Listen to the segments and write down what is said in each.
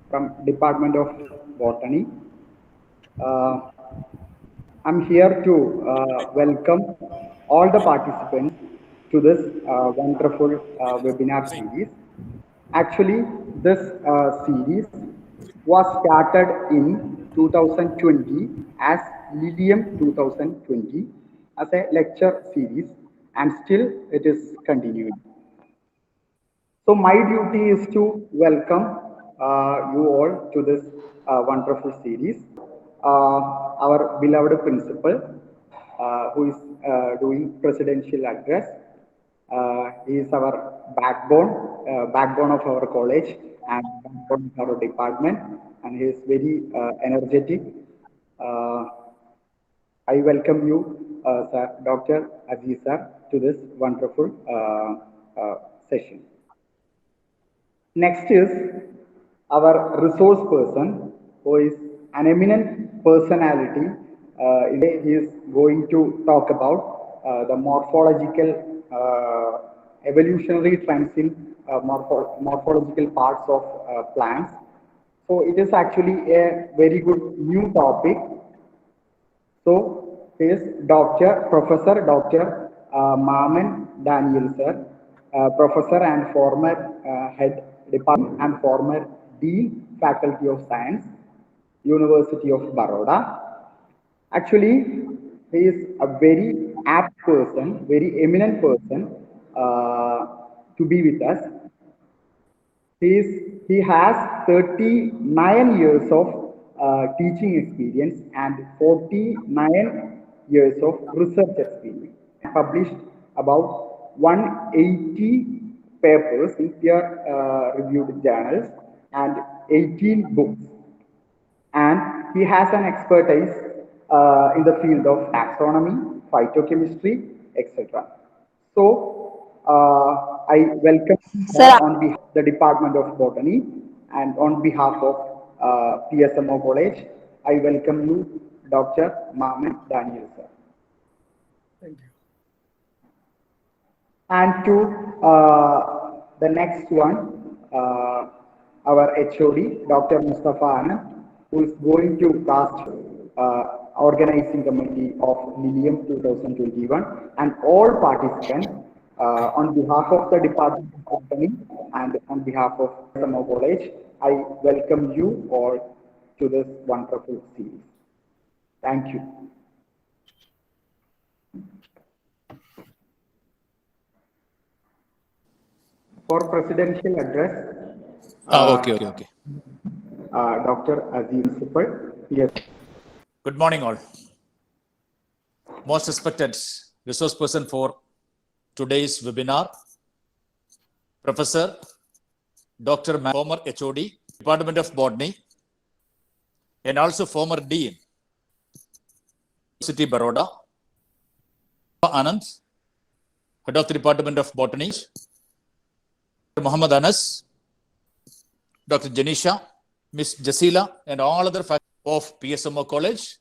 from Department of Botany. Uh, I'm here to welcome all the participants to this wonderful webinar series. Actually, this series was started in 2020 as LILIUM 2020 as a lecture series, and still it is continuing. So my duty is to welcome you all to this wonderful series. Our beloved principal, who is doing presidential address, he is our backbone of our college and backbone of our department, and he is very energetic. Uh, I welcome you, sir, Dr. Aziz sir, to this wonderful session. Next is our resource person, who is an eminent personality. Today he is going to talk about the morphological, evolutionary trends in morphological parts of plants. So it is actually a very good new topic. So is Professor Dr. Mammen Daniel sir, Professor and former Head Department and former Dean Faculty of Science, University of Baroda. Actually, he is a very apt person, very eminent person to be with us. He has 39 years of teaching experience and 49 years of research experience. Published about 180 papers in peer-reviewed journals and 18 books. And he has an expertise in the field of taxonomy, phytochemistry, etc. So, I welcome on behalf of the Department of Botany and on behalf of PSMO College, I welcome you, Dr. Mammen Daniel sir. Thank you. And to the next one, our HOD, Dr. Mustafa Anand, who is going to cast organizing committee of LILIUM 2021, and all participants on behalf of the Department of Botany and on behalf of PSMO College, I welcome you all to this wonderful series. Thank you. For presidential address, Okay. Dr. Aziz Super. Yes. Good morning, all. Most respected resource person for today's webinar, Professor Dr. former HOD, Department of Botany, and also former Dean, University Baroda, Anand, Head of the Department of Botany, Muhammad Anas, Dr. Janisha, Miss Jasila, and all other faculty of PSMO College.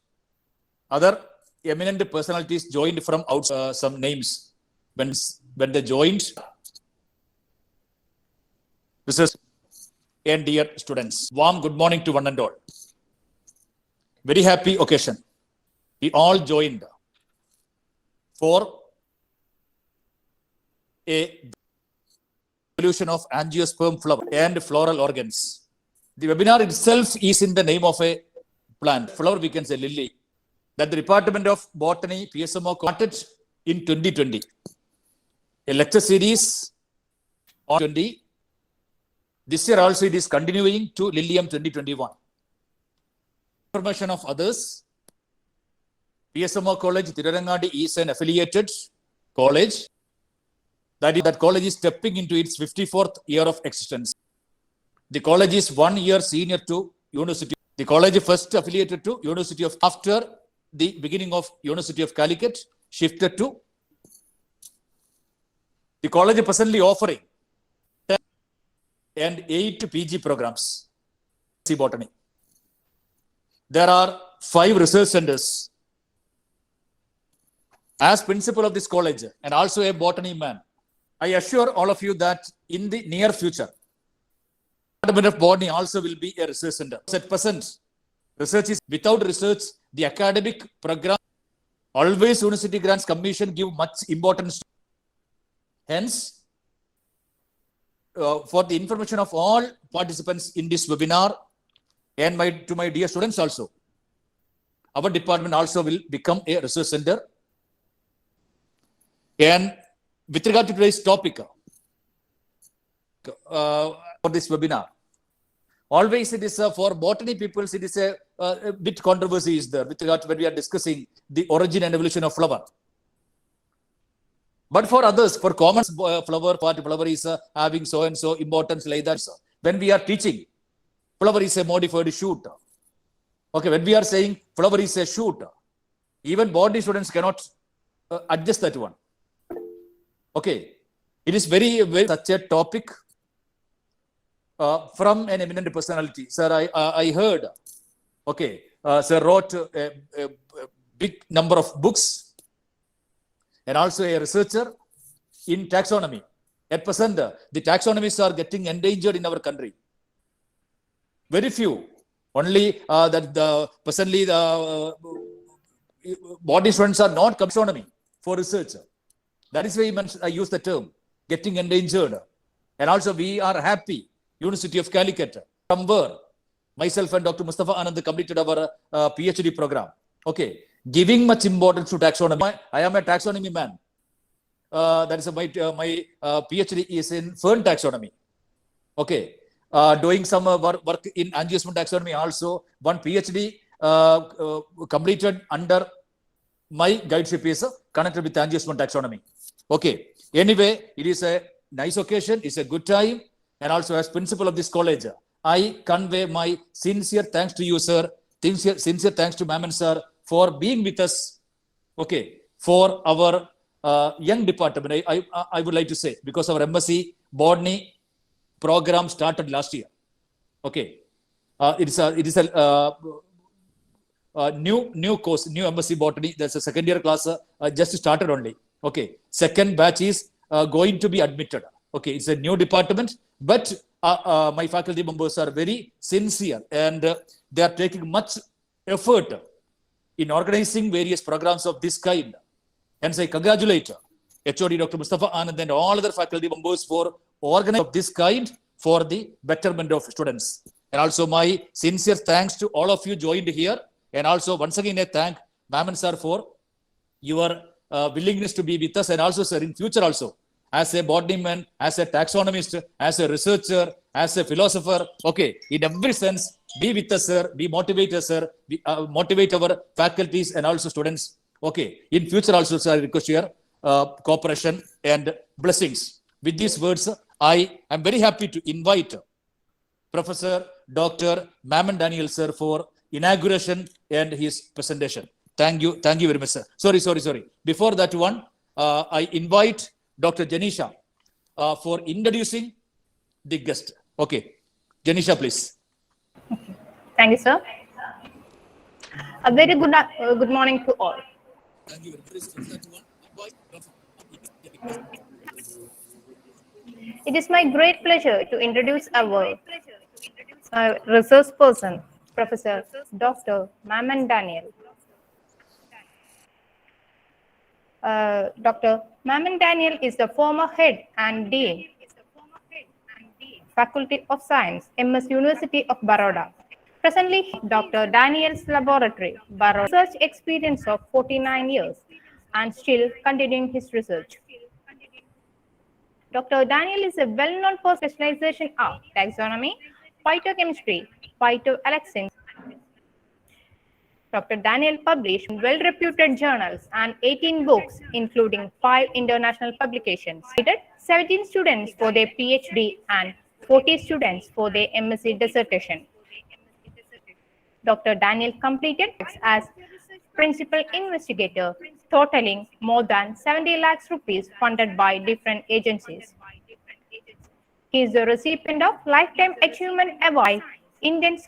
Other eminent personalities joined from outside, some names when they joined. Research and dear students, warm good morning to one and all. Very happy occasion. We all joined for a evolution of Angiosperm flower and floral organs. The webinar itself is in the name of a plant. Flower, we can say lily. That the Department of Botany, PSMO, started in 2020. A lecture series on 20. This year also it is continuing to LILIUM 2021. Information of others. PSMO College, Tirurangadi is an affiliated college. That college is stepping into its 54th year of existence. The college is 1 year senior to University. The college first affiliated to University of, after the beginning of University of Calicut, shifted to. The college presently offering 10 and 8 PG programs. Botany. There are 5 research centers. As principal of this college and also a botany man, I assure all of you that in the near future, Department of Botany also will be a research center. At present, research is without research, the academic program, always University Grants Commission give much importance. Hence, for the information of all participants in this webinar and to my dear students also, our department also will become a research center. And with regard to today's topic for this webinar, always it is for botany people, it is a bit controversy is there with regard to when we are discussing the origin and evolution of flower. But for others, for common flower is having so and so importance like that. When we are teaching, flower is a modified shoot. Okay, when we are saying flower is a shoot, even botany students cannot adjust that one. Okay, it is very, very such a topic from an eminent personality. Sir, I heard, okay, sir wrote a big number of books and also a researcher in taxonomy. At present, the taxonomies are getting endangered in our country. Very few. Only that presently the botany students are not taxonomy for research. That is why I use the term getting endangered. And also we are happy, University of Calicut, from where myself and Dr. Mustafa Anand completed our PhD program. Okay, giving much importance to taxonomy. I am a taxonomy man. That is my PhD is in fern taxonomy. Okay, doing some work in angiosperm taxonomy also. One PhD completed under my guideship is connected with angiosperm taxonomy. Okay, anyway, it is a nice occasion, it's a good time, and also as principal of this college, I convey my sincere thanks to you, sir. Sincere thanks to Mammen, sir, for being with us. Okay, for our young department, I would like to say, because our MSc Botany program started last year. Okay, it is a new course, new MSc Botany. There's a second year class just started only. Okay, second batch is going to be admitted. Okay, it's a new department, but my faculty members are very sincere and they are taking much effort in organizing various programs of this kind. Hence, I congratulate HOD Dr. Mustafa Anand and all other faculty members for organizing of this kind for the betterment of students. And also my sincere thanks to all of you joined here. And also once again, I thank Mammen sir for your willingness to be with us, and also sir in future also as a botany man, as a taxonomist, as a researcher, as a philosopher. Okay, in every sense, be with us, sir. Be motivate us, sir. Motivate our faculties and also students. Okay, in future also, sir, I request your cooperation and blessings. With these words, I am very happy to invite Professor Dr. Mammen Daniel, sir, for inauguration and his presentation. Thank you very much, sir. Sorry. Before that one, I invite Dr. Janisha for introducing the guest. Okay, Janisha, please. Thank you, sir. A very good morning to all. Thank you. It is my great pleasure to introduce our research person, Professor Dr. Mammen Daniel. Dr. Mammen Daniel is the former head and dean, Faculty of Science, MS University of Baroda. Presently, Dr. Daniel's laboratory, Baroda, research experience of 49 years and still continuing his research. Dr. Daniel is a well-known for specialization of taxonomy, phytochemistry, phytoalexins. Dr. Daniel published in well-reputed journals and 18 books, including 5 international publications. He did 17 students for their PhD and 40 students for their MSc dissertation. Dr. Daniel completed as principal investigator, totaling more than 70 lakhs rupees funded by different agencies. He is the recipient of Lifetime Achievement Award, Indian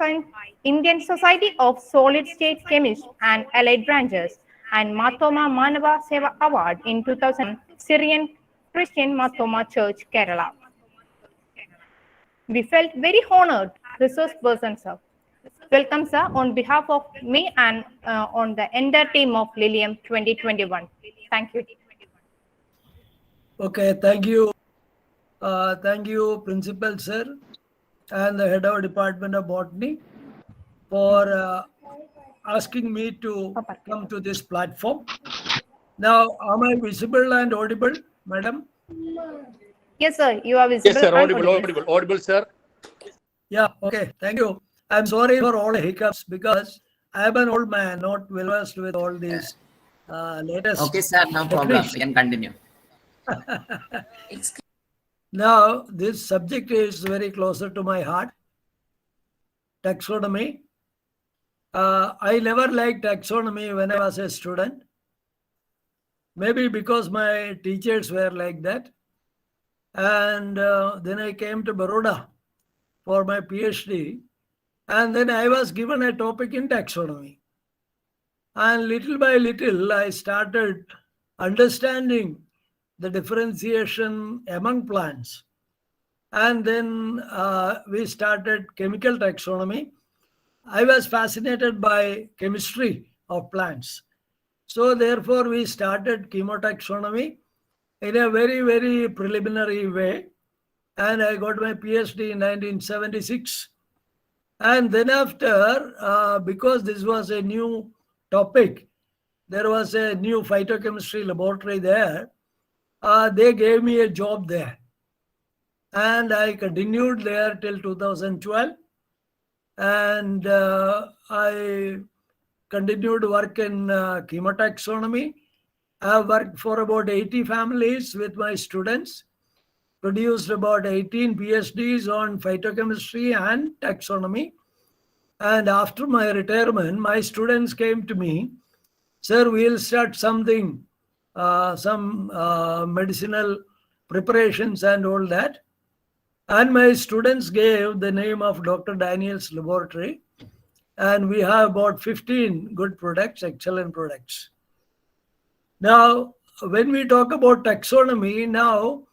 Society of Solid State Chemists and Allied Branches, and Mathoma Manava Seva Award in 2000, Syrian Christian Mathoma Church, Kerala. We felt very honored, resource person, sir. Welcome, sir, on behalf of me and on the entire team of LILIUM 2021. Thank you. Okay, thank you. Thank you, Principal Sir and the Head of Department of Botany for asking me to come to this platform. Now, am I visible and audible, madam? Yes, sir, you are visible. Yes, sir. and Audible, sir. Yeah, okay, thank you. I'm sorry for all the hiccups because I'm an old man, not well versed with all these latest. Okay, sir, no problem. We can continue. Now, this subject is very closer to my heart. Taxonomy. I never liked taxonomy when I was a student. Maybe because my teachers were like that. And then I came to Baroda for my PhD. And then I was given a topic in taxonomy. And little by little, I started understanding the differentiation among plants. And then we started chemical taxonomy. I was fascinated by chemistry of plants. So therefore, we started chemotaxonomy in a very, very preliminary way. And I got my PhD in 1976. And then after, because this was a new topic, there was a new phytochemistry laboratory there. They gave me a job there. And I continued there till 2012. And I continued to work in chemotaxonomy. I worked for about 80 families with my students, produced about 18 PhDs on phytochemistry and taxonomy. And after my retirement, my students came to me, sir, we'll start something, some medicinal preparations and all that. And my students gave the name of Dr. Daniel's laboratory. And we have about 15 good products, excellent products. Now, when we talk about taxonomy, now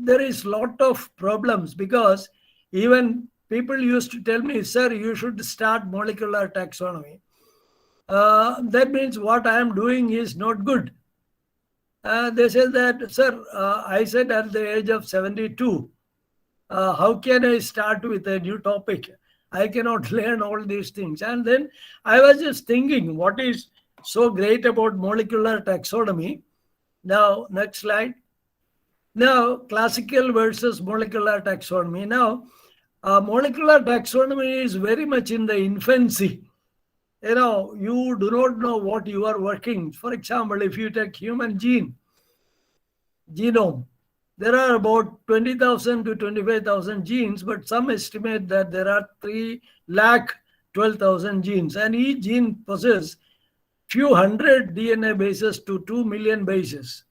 there is a lot of problems because even people used to tell me, sir, you should start molecular taxonomy. That means what I am doing is not good. They said that, sir, I said at the age of 72, how can I start with a new topic? I cannot learn all these things. And then I was just thinking, what is so great about molecular taxonomy? Now, next slide. Now, classical versus molecular taxonomy. Now, molecular taxonomy is very much in the infancy. You know, you do not know what you are working. For example, if you take human genome, there are about 20,000 to 25,000 genes, but some estimate that there are 3,12,000 genes, and each gene possesses few hundred DNA bases to 2 million bases.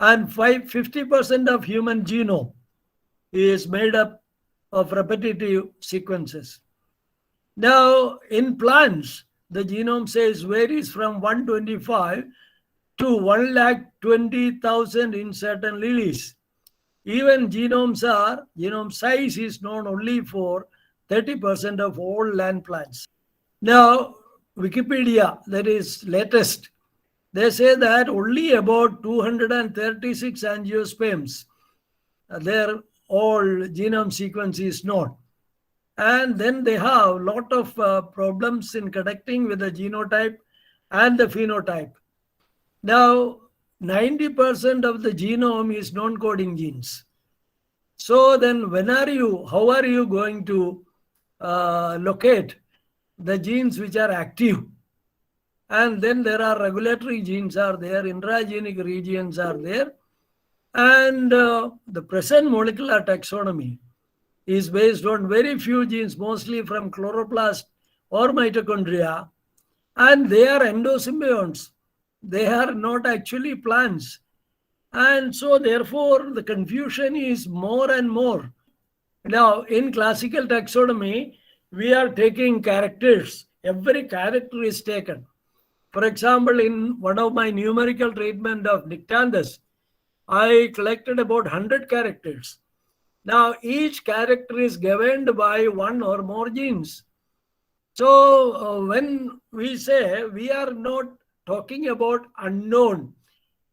And 50% of human genome is made up of repetitive sequences. Now, in plants, the genome size varies from 125 to 120,000 in certain lilies. Even genome size is known only for 30% of all land plants. Now, Wikipedia, that is latest, they say that only about 236 angiosperms, their all genome sequence is known. And then they have a lot of problems in connecting with the genotype and the phenotype. Now, 90% of the genome is non-coding genes. So then how are you going to locate the genes which are active? And then there are regulatory genes are there, intragenic regions are there. And the present molecular taxonomy is based on very few genes, mostly from chloroplast or mitochondria. And they are endosymbionts. They are not actually plants. And so therefore the confusion is more and more. Now in classical taxonomy, we are taking characters. Every character is taken. For example, in one of my numerical treatment of Nyctanthus, I collected about 100 characters. Now, each character is governed by one or more genes. So, when we say we are not talking about unknown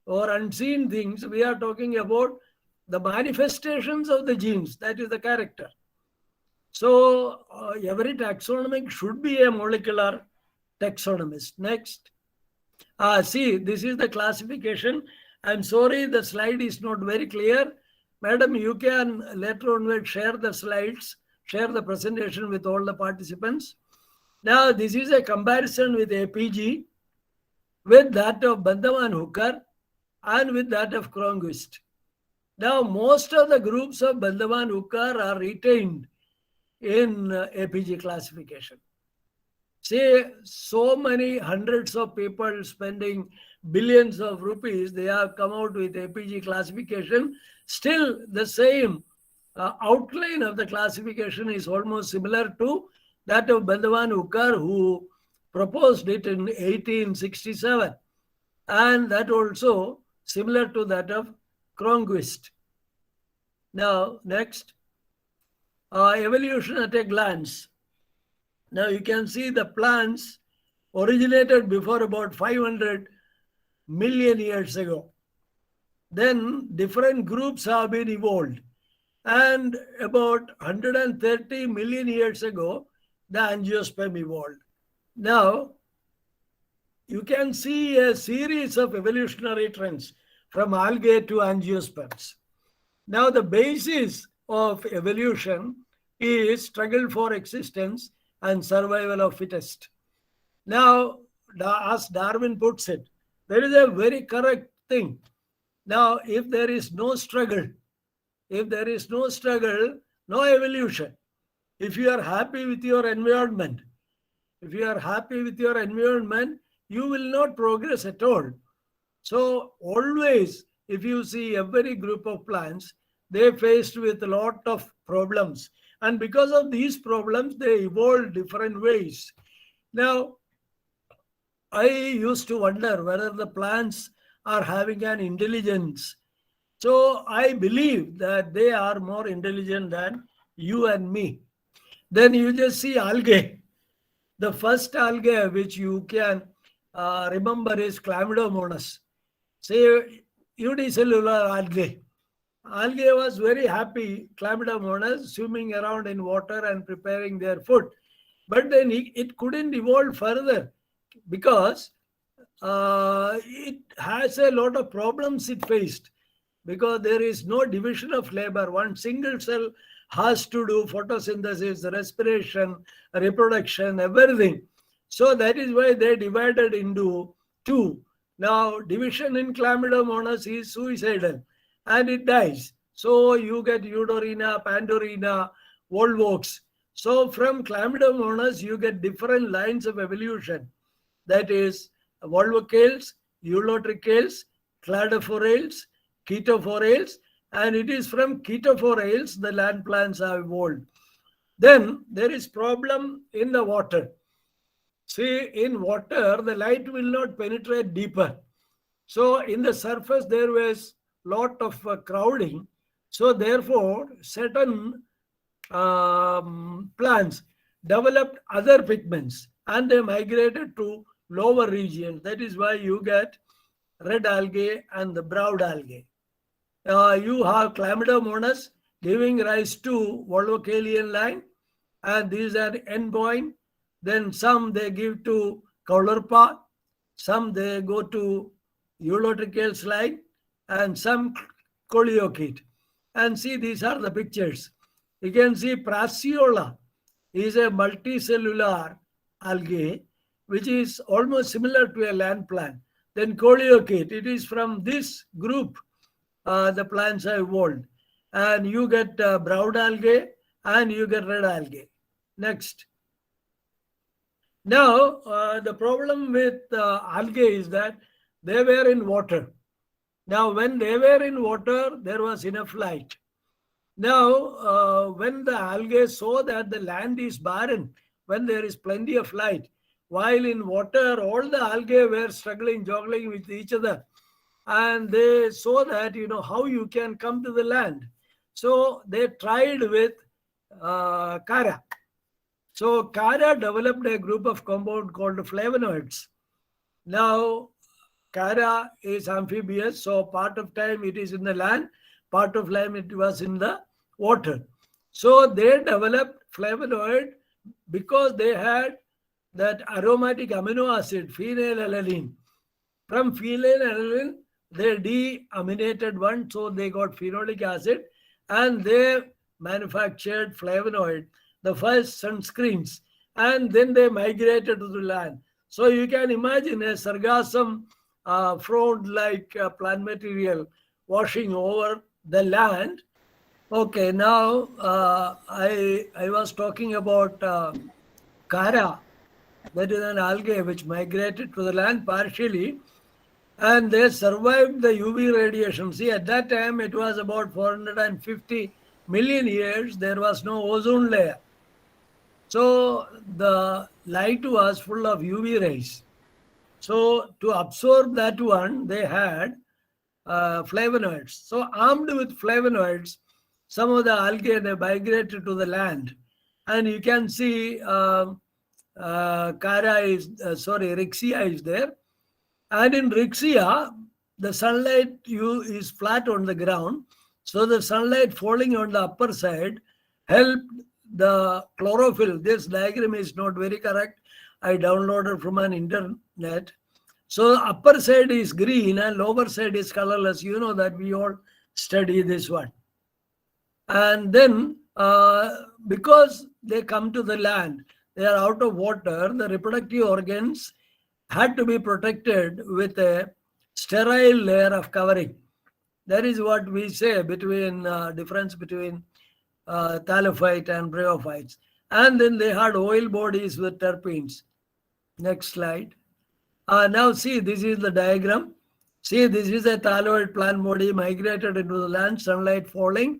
or unseen things, we are talking about the manifestations of the genes, that is the character. So, every taxonomic should be a molecular taxonomist. Next. See, this is the classification. I'm sorry, the slide is not very clear. Madam, you can later on share the slides, share the presentation with all the participants. Now, this is a comparison with APG, with that of Bandaman Hooker, and with that of Cronquist. Now, most of the groups of Bandaman Hooker are retained in APG classification. Say, so many hundreds of people spending billions of rupees, they have come out with APG classification. Still, the same outline of the classification is almost similar to that of Bandavan Hooker, who proposed it in 1867. And that also similar to that of Cronquist. Now, next. Evolution at a glance. Now you can see the plants originated before about 500 million years ago. Then different groups have been evolved. And about 130 million years ago, the Angiosperm evolved. Now, you can see a series of evolutionary trends from algae to angiosperms. Now, the basis of evolution is struggle for existence and survival of fittest. Now, as Darwin puts it, there is a very correct thing. Now, if there is no struggle, no evolution. If you are happy with your environment, you will not progress at all. So always, if you see every group of plants, they faced with a lot of problems. And because of these problems, they evolved different ways. Now, I used to wonder whether the plants are having an intelligence. So I believe that they are more intelligent than you and me. Then you just see algae. The first algae which you can remember is Chlamydomonas. Say unicellular algae. Algae was very happy, Chlamydomonas, swimming around in water and preparing their food. But then it couldn't evolve further because it has a lot of problems it faced, because there is no division of labor. One single cell has to do photosynthesis, respiration, reproduction, everything. So that is why they divided into two. Now, division in Chlamydomonas is suicidal and it dies. So you get Eudorina, Pandorina, Volvox. So from Chlamydomonas, you get different lines of evolution. That is Volvocales, Eulotricales, Cladophorales, Chetophorales, and it is from Chetophorales the land plants have evolved. Then there is problem in the water. See, in water, the light will not penetrate deeper. So in the surface, there was lot of crowding. So therefore, certain plants developed other pigments and they migrated to lower regions. That is why you get red algae and the brown algae. You have Chlamydomonas giving rise to Volvocalian line, and these are endpoint. Then some they give to Caulerpa, some they go to Eulotricales line, and some Coleochaete. And see, these are the pictures. You can see Prassiola is a multicellular algae, which is almost similar to a land plant. Then Coleochaete, it is from this group the plants are evolved. And you get brown algae and you get red algae. Next. Now, the problem with algae is that they were in water. Now, when they were in water, there was enough light. Now, when the algae saw that the land is barren, when there is plenty of light, while in water, all the algae were struggling, juggling with each other. And they saw that, how you can come to the land. So they tried with Cara. So Cara developed a group of compound called flavonoids. Now, Cara is amphibious, so part of time it is in the land, part of time it was in the water. So they developed flavonoid because they had that aromatic amino acid, phenylalanine. From phenylalanine, they deaminated one, so they got phenolic acid, and they manufactured flavonoid, the first sunscreens, and then they migrated to the land. So you can imagine a sargassum fraud-like plant material washing over the land. Okay, now I was talking about Cara, that is an algae which migrated to the land partially, and they survived the UV radiation. See, at that time it was about 450 million years, there was no ozone layer. So the light was full of UV rays. So to absorb that one, they had flavonoids. So armed with flavonoids, some of the algae, they migrated to the land. And you can see Rixia is there. And in Rixia, the sunlight is flat on the ground. So the sunlight falling on the upper side helped the chlorophyll. This diagram is not very correct. I downloaded from an internet. So upper side is green and lower side is colorless. You know that we all study this one. And then because they come to the land, they are out of water, the reproductive organs had to be protected with a sterile layer of covering. That is what we say between difference between thallophyte and bryophytes. And then they had oil bodies with terpenes. Next slide. Now see, this is the diagram. See, this is a thalloid plant body migrated into the land, sunlight falling.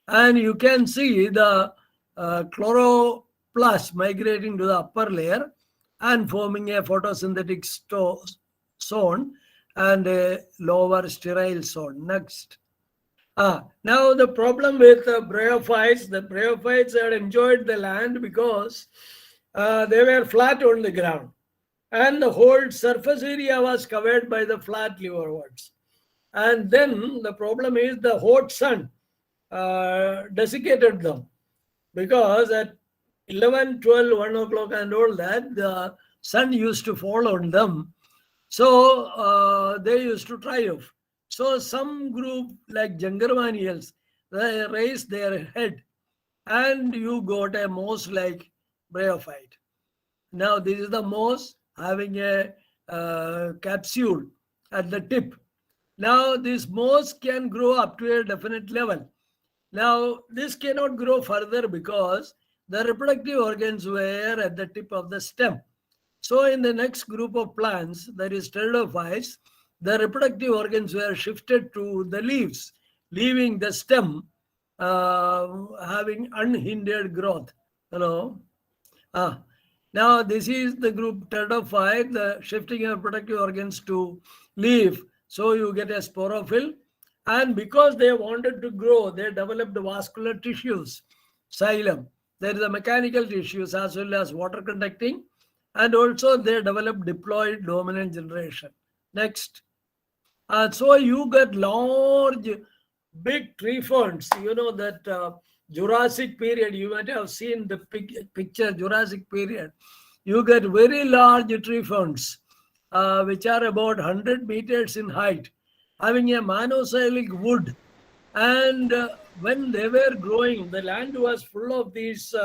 And you can see the chloroplast migrating to the upper layer and forming a photosynthetic zone and a lower sterile zone. Next. Now the problem with the bryophytes had enjoyed the land because they were flat on the ground. And the whole surface area was covered by the flat liverworts. And then the problem is the hot sun desiccated them, because at 11, 12, 1 o'clock and all that, the sun used to fall on them. So they used to triumph. So some group like Jangarmanials, they raised their head and you got a moss like bryophyte. Now this is the moss having a capsule at the tip. Now this moss can grow up to a definite level. Now this cannot grow further because the reproductive organs were at the tip of the stem. So in the next group of plants, that is pteridophytes, the reproductive organs were shifted to the leaves, leaving the stem having unhindered growth. Now this is the group pteridophyte, the shifting of reproductive organs to leaf. So you get a sporophyll. And because they wanted to grow, they developed vascular tissues, xylem. There is a mechanical tissues as well as water conducting. And also they developed diploid dominant generation. Next. So you get large, big tree ferns. You know that Jurassic period, you might have seen the picture, Jurassic period. You get very large tree ferns, which are about 100 meters in height, having a monozylic wood. And when they were growing, the land was full of these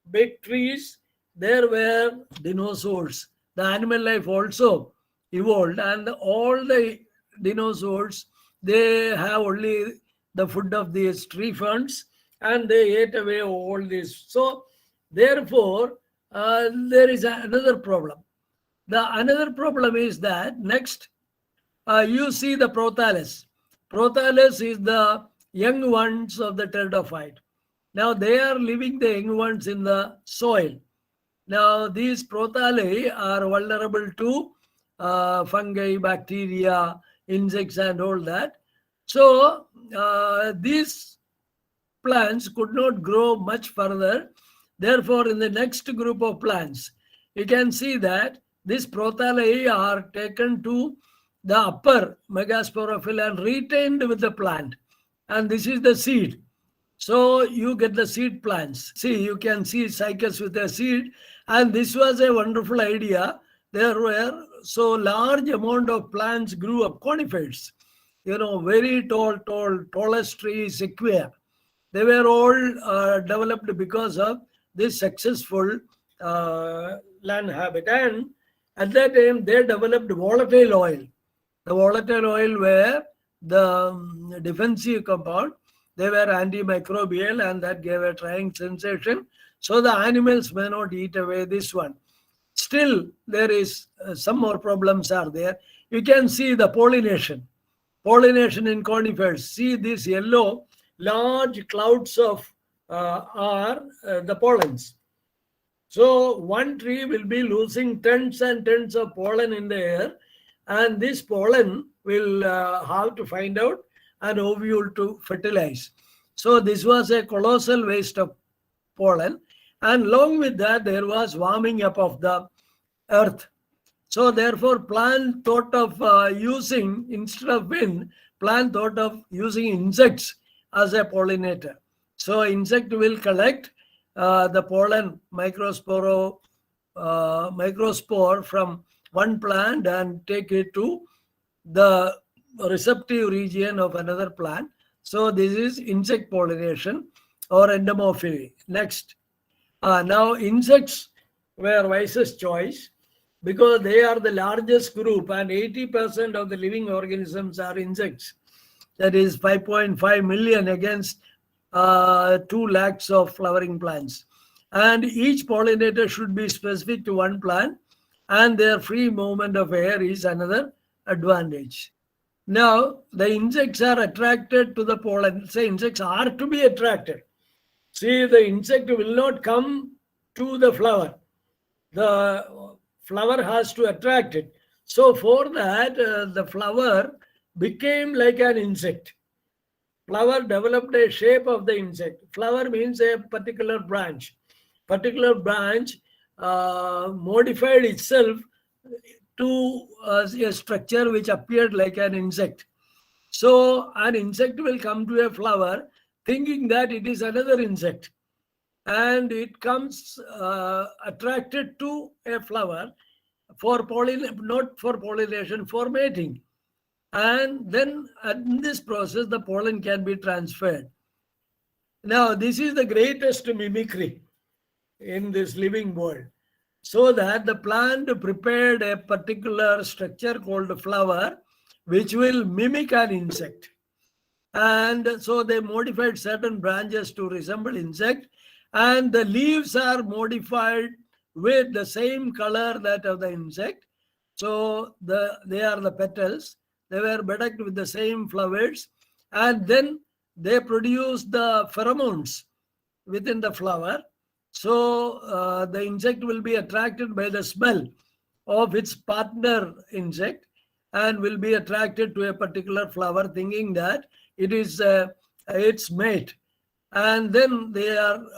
big trees. There were dinosaurs. The animal life also evolved, and all the dinosaurs, they have only the food of these tree ferns, and they ate away all this. So therefore, there is another problem. The another problem is that next, you see the prothallus. Prothallus is the young ones of the pteridophyte. Now they are leaving the young ones in the soil. Now these prothalli are vulnerable to fungi, bacteria, insects and all that. So these plants could not grow much further. Therefore, in the next group of plants, you can see that these prothalae are taken to the upper megasporophyll and retained with the plant. And this is the seed. So you get the seed plants. See, you can see cycles with a seed. And this was a wonderful idea. There were so large amount of plants grew up, conifers, very tallest tree, sequoia. They were all developed because of this successful land habit. And at that time, they developed volatile oil. The volatile oil were the defensive compound. They were antimicrobial, and that gave a trying sensation. So the animals may not eat away this one. Still, there is some more problems are there. You can see the pollination. Pollination in conifers. See this yellow, large clouds of are the pollens. So one tree will be losing tons and tons of pollen in the air, and this pollen will have to find out an ovule to fertilize. So this was a colossal waste of pollen, and along with that there was warming up of the earth. So therefore plant thought of using, instead of wind, plant thought of using insects as a pollinator. So insect will collect the pollen microspore from one plant and take it to the receptive region of another plant. So this is insect pollination or entomophily. Next. Now insects were wisest choice because they are the largest group, and 80% of the living organisms are insects. That is 5.5 million against 2 lakhs of flowering plants. And each pollinator should be specific to one plant, and their free movement of air is another advantage. Now, the insects are attracted to the pollen. Say insects are to be attracted. See, the insect will not come to the flower. The flower has to attract it. So for that, the flower became like an insect. Flower developed a shape of the insect. Flower means a particular branch. Particular branch modified itself to a structure which appeared like an insect. So an insect will come to a flower thinking that it is another insect, and it comes attracted to a flower for not for pollination, for mating. And then in this process, the pollen can be transferred. Now, this is the greatest mimicry in this living world. So that the plant prepared a particular structure called a flower, which will mimic an insect. And so they modified certain branches to resemble insect, and the leaves are modified with the same color that of the insect. So they are the petals. They were bedecked with the same flowers, and then they produce the pheromones within the flower. So the insect will be attracted by the smell of its partner insect and will be attracted to a particular flower thinking that it is its mate. And then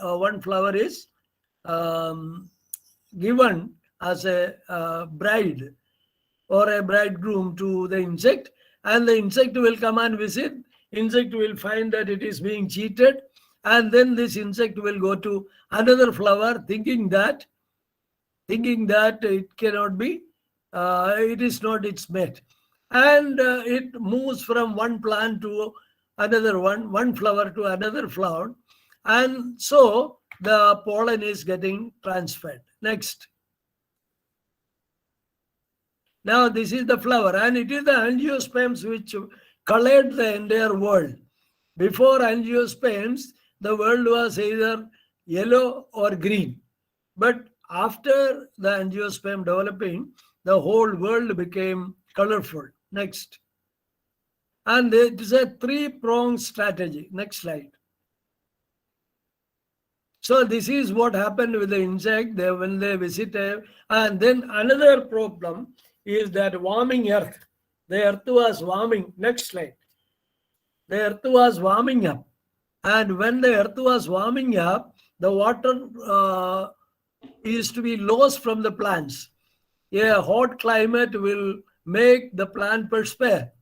one flower is given as a bride or a bridegroom to the insect, and the insect will come and visit. Insect will find that it is being cheated, and then this insect will go to another flower thinking that it cannot be, it is not its mate. And it moves from one plant to another one flower to another flower. And so the pollen is getting transferred. Next. Now this is the flower, and it is the angiosperms which colored the entire world. Before angiosperms, the world was either yellow or green. But after the angiosperm developing, the whole world became colorful. Next. And it is a 3-pronged strategy. Next slide. So this is what happened with the insect when they visited. And then another problem is that warming earth. The earth was warming. Next slide. The earth was warming up. And when the earth was warming up, the water is to be lost from the plants. A hot climate will make the plant perspire.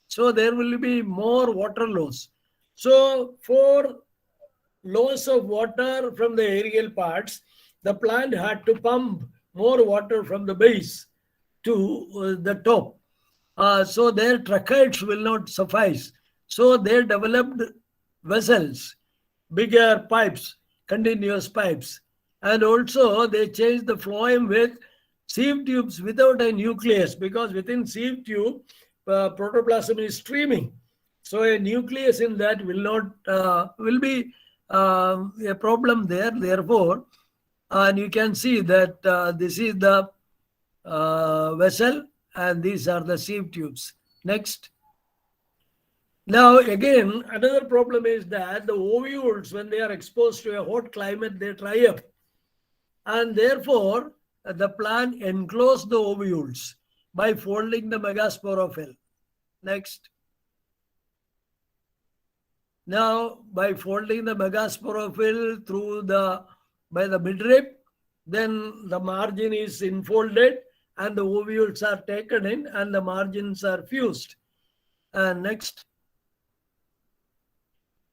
So there will be more water loss. So for loss of water from the aerial parts, the plant had to pump more water from the base to the top. So their tracheids will not suffice. So they developed vessels, bigger pipes, continuous pipes. And also they changed the phloem with sieve tubes without a nucleus, because within sieve tube, protoplasm is streaming. So a nucleus in that will be a problem there. Therefore, and you can see that this is the vessel and these are the sieve tubes. Next. Now again, another problem is that the ovules, when they are exposed to a hot climate, they dry up. And therefore, the plant encloses the ovules by folding the megasporophyll. Next. Now, by folding the megasporophyll by the midrib, then the margin is infolded and the ovules are taken in and the margins are fused. And next.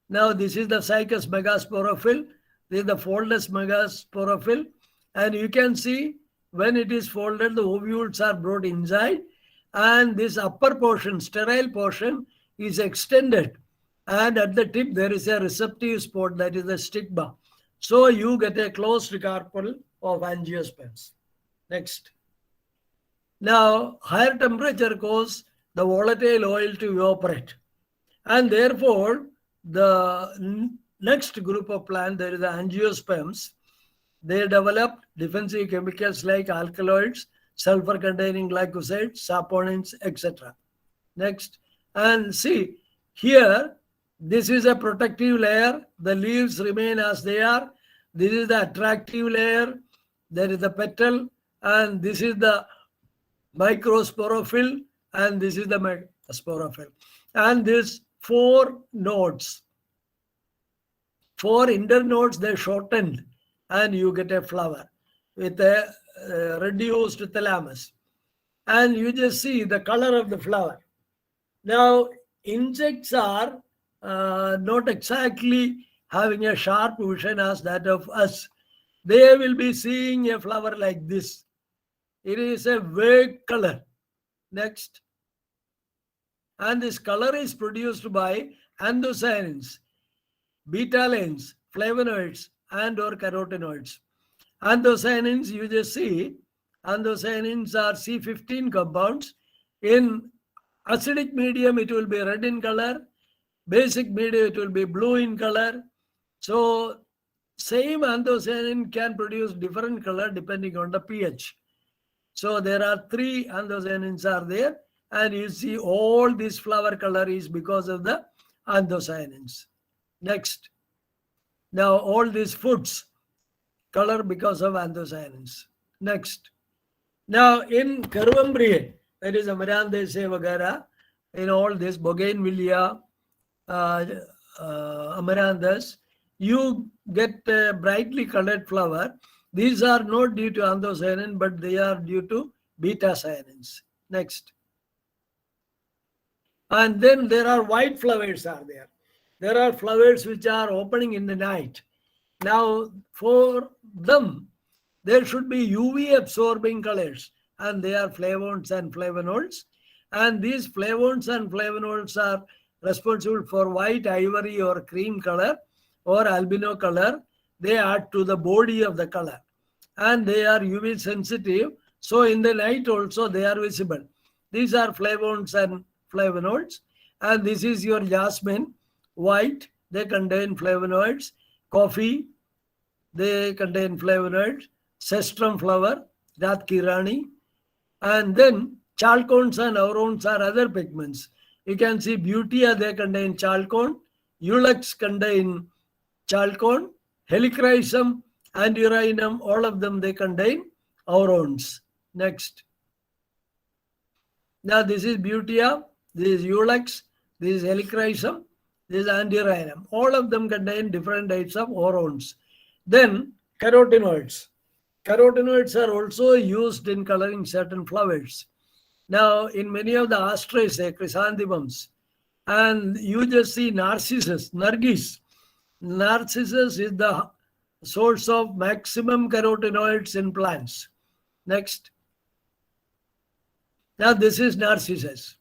Now, this is the cycus megasporophyll. This is the foldless megasporophyll. And you can see when it is folded, the ovules are brought inside and this upper portion, sterile portion, is extended. And at the tip, there is a receptive spot, that is the stigma. So you get a closed carpel of angiosperms. Next. Now, higher temperature causes the volatile oil to evaporate. And therefore, the next group of plants, there is the angiosperms. They develop defensive chemicals like alkaloids, sulfur-containing glycosides, saponins, etc. Next. And see, here, this is a protective layer. The leaves remain as they are. This is the attractive layer. There is the petal. And this is the microsporophyll. And this is the megasporophyll. And these 4 nodes. 4 internodes, they shortened. And you get a flower with a reduced thalamus. And you just see the color of the flower. Now, insects are not exactly having a sharp vision as that of us. They will be seeing a flower like this. It is a vague color. Next. And this color is produced by anthocyanins, betalains, flavonoids, and or carotenoids. Anthocyanins, you just see, anthocyanins are C15 compounds. In acidic medium, it will be red in color. Basic medium, it will be blue in color. So, same anthocyanin can produce different color depending on the pH. So, there are 3 anthocyanins are there. And you see all this flower color is because of the anthocyanins. Next. Now, all these foods color because of anthocyanins. Next. Now, in Caruambriae, that is Amaranthus vagara, in all this Bougainvillea, Amaranthus, you get a brightly colored flower. These are not due to anthocyanin, but they are due to beta-cyanins. Next. And then there are white flowers are there. There are flowers which are opening in the night. Now, for them, there should be UV absorbing colors, and they are flavones and flavonoids. And these flavones and flavonoids are responsible for white, ivory, or cream color, or albino color. They add to the body of the color. And they are UV sensitive. So, in the night also, they are visible. These are flavones and flavonoids. And this is your jasmine, white, they contain flavonoids. Coffee, they contain flavonoids. Cestrum flower, Ratkirani. And then chalcones and aurones are other pigments. You can see Butea, they contain chalcone. Ulex contain chalcone. Helichrysum, Andiurinum, all of them, they contain aurones. Next. Now, this is Butea, this is Ulex, this is Helichrysum. This is antirrhinum. All of them contain different types of orones. Then carotenoids. Carotenoids are also used in coloring certain flowers. Now, in many of the asteraceae, chrysanthemums, and you just see narcissus, nargis. Narcissus is the source of maximum carotenoids in plants. Next. Now, this is narcissus.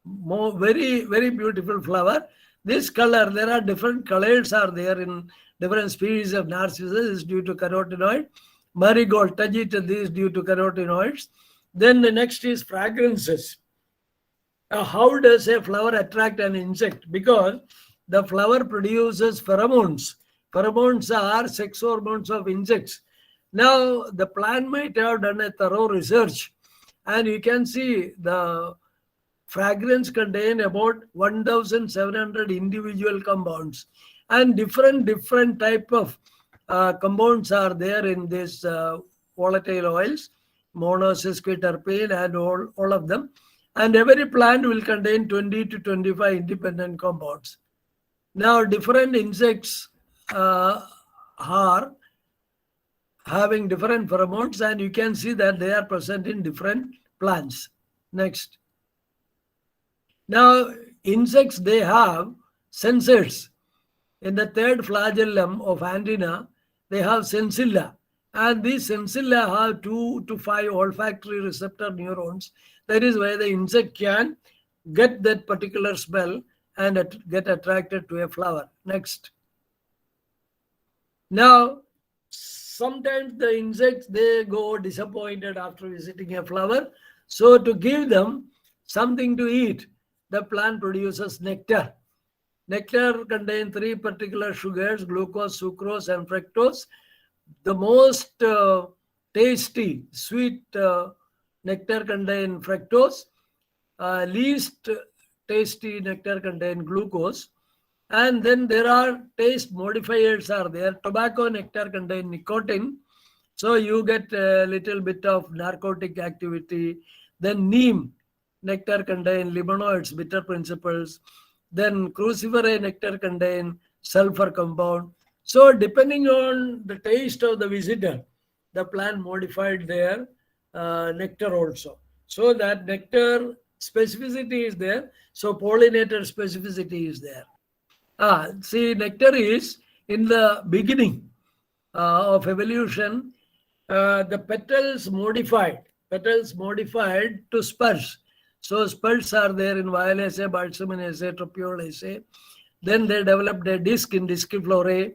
Very, very beautiful flower. This color, there are different colors are there in different species of narcissus is due to carotenoid. Marigold, Tajita, this due to carotenoids. Then the next is fragrances. How does a flower attract an insect? Because the flower produces pheromones. Pheromones are sex hormones of insects. Now, the plant might have done a thorough research, and you can see the fragrance contain about 1,700 individual compounds, and different type of compounds are there in this volatile oils, monosesquiterpene and all of them. And every plant will contain 20 to 25 independent compounds. Now, different insects are having different pheromones, and you can see that they are present in different plants. Next. Now, insects, they have sensors. In the third flagellum of antenna, they have sensilla. And these sensilla have 2 to 5 olfactory receptor neurons. That is why the insect can get that particular smell and get attracted to a flower. Next. Now, sometimes the insects, they go disappointed after visiting a flower. So to give them something to eat, the plant produces nectar. Nectar contains 3 particular sugars, glucose, sucrose, and fructose. The most tasty, sweet nectar contains fructose. Least tasty nectar contains glucose. And then there are taste modifiers are there. Tobacco nectar contains nicotine. So you get a little bit of narcotic activity. Then neem nectar contains limonoids, bitter principles. Then cruciferous nectar contains sulfur compound. So depending on the taste of the visitor, the plant modified their nectar also. So that nectar specificity is there. So pollinator specificity is there. See, nectar is in the beginning of evolution, the petals modified to spurs. So spurs are there in Violaceae, Balsamineaceae, Tropiolaceae. Then they developed a disc in Disciflorae.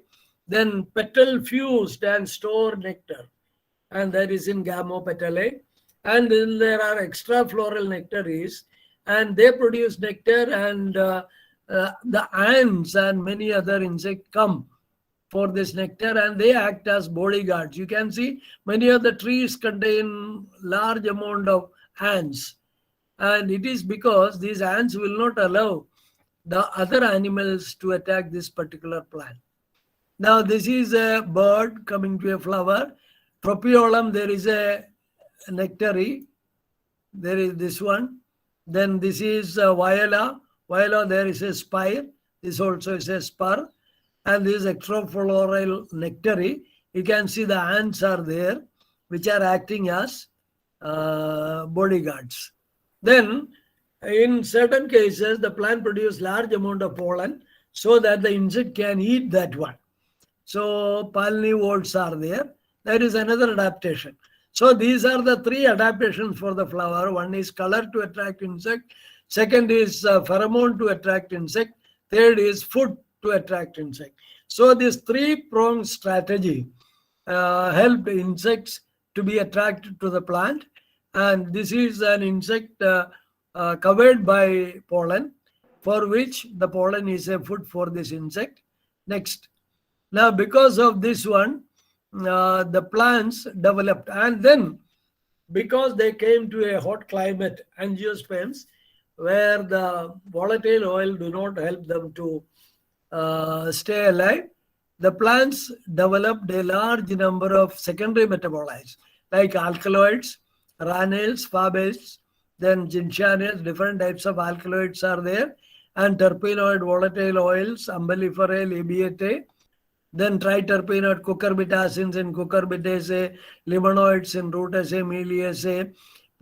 Then petal fused and store nectar, and that is in Gamopetalae. And then there are extrafloral nectaries, and they produce nectar, and the ants and many other insects come for this nectar, and they act as bodyguards. You can see many of the trees contain large amount of ants, and it is because these ants will not allow the other animals to attack this particular plant. Now, this is a bird coming to a flower. Tropiolum, there is a nectary. There is this one. Then this is viola. Viola, there is a spire. This also is a spur. And this is extrafloral nectary. You can see the ants are there, which are acting as bodyguards. Then, in certain cases, the plant produces large amount of pollen so that the insect can eat that one. So, pollinivodes are there. That is another adaptation. So, these are the 3 adaptations for the flower. One is color to attract insect. Second is pheromone to attract insect. Third is food to attract insect. So, this 3-pronged strategy helped insects to be attracted to the plant. And this is an insect covered by pollen, for which the pollen is a food for this insect. Next. Now, because of this one, the plants developed, and then because they came to a hot climate, angiosperms, where the volatile oil do not help them to stay alive, the plants developed a large number of secondary metabolites like alkaloids, ranols, phabates, then gentianales, different types of alkaloids are there. and terpenoid volatile oils, umbelliferae, labiatae, then triterpenoid cucurbitacins in cucurbitaceae, limonoids in rutaceae, meliaceae,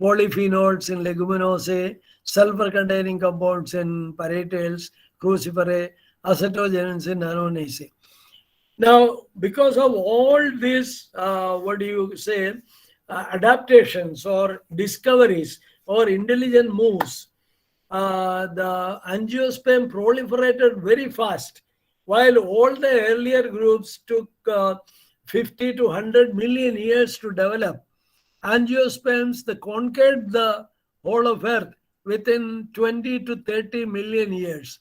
polyphenols in leguminosae, sulfur-containing compounds in parietyls, cruciferae, acetogenins in anonaceae. Now, because of all these, adaptations or discoveries or intelligent moves, the angiosperm proliferated very fast, while all the earlier groups took 50 to 100 million years to develop. Angiosperms conquered the whole of Earth within 20 to 30 million years.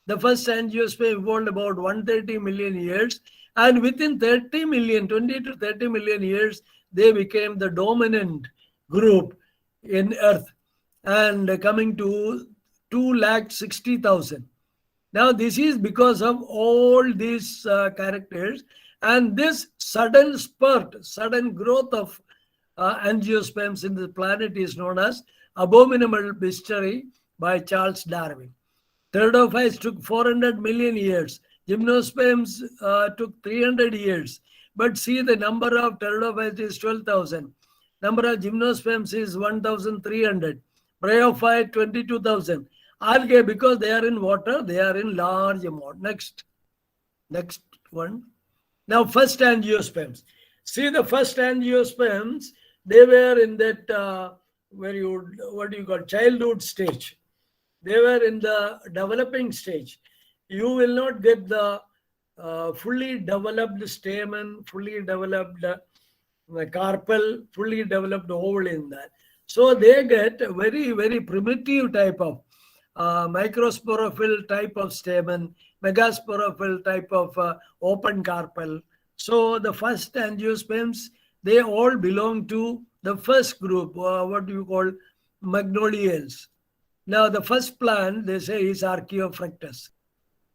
The first angiosperm evolved about 130 million years, and within 30 million, 20 to 30 million years, they became the dominant group in Earth, and coming to 260,000. Now, this is because of all these characters, and this sudden spurt, sudden growth of angiosperms in the planet is known as abominable mystery by Charles Darwin. Pteridophytes took 400 million years. Gymnosperms took 300 years. But see, the number of pteridophytes is 12,000. Number of gymnosperms is 1,300. Bryophyte 22,000. Algae, because they are in water, they are in large amount. Next one. Now, first angiosperms. See, the first angiosperms, they were in that childhood stage. They were in the developing stage. You will not get the fully developed stamen, fully developed carpel, fully developed ovule in that. So they get a very, very primitive type of microsporophyll type of stamen, megasporophyll type of open carpel. So the first angiosperms, they all belong to the first group, magnoliales. Now, the first plant, they say, is Archaeophractus.